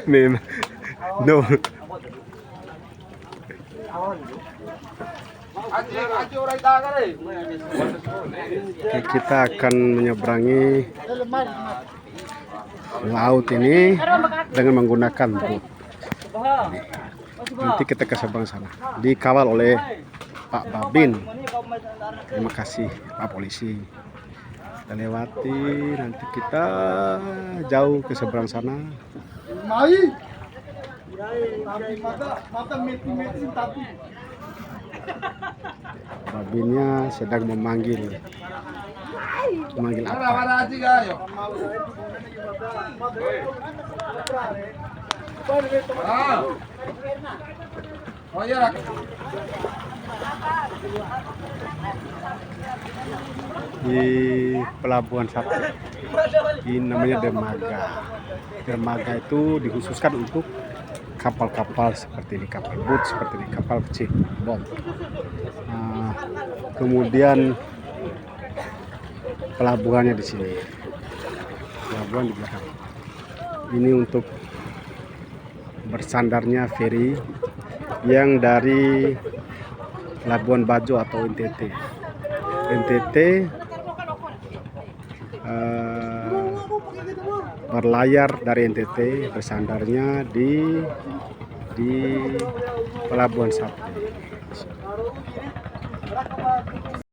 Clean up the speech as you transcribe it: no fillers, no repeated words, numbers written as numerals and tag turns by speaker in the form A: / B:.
A: Memang no. Oke, kita akan menyeberangi laut ini dengan menggunakan boot. Nanti kita ke seberang sana, dikawal oleh Pak Babin. Terima kasih Pak Polisi. Kita lewati, nanti kita jauh ke seberang sana. Babinnya sedang memanggil apa? Di Pelabuhan Satu ini namanya dermaga. Dermaga itu dikhususkan untuk kapal-kapal seperti ini, kapal boot seperti ini, kapal kecil, bom. Kemudian pelabuhannya di sini, pelabuhan di belakang. Ini untuk bersandarnya feri yang dari Labuan Bajo atau NTT. Berlayar dari NTT, bersandarnya di Pelabuhan Satu.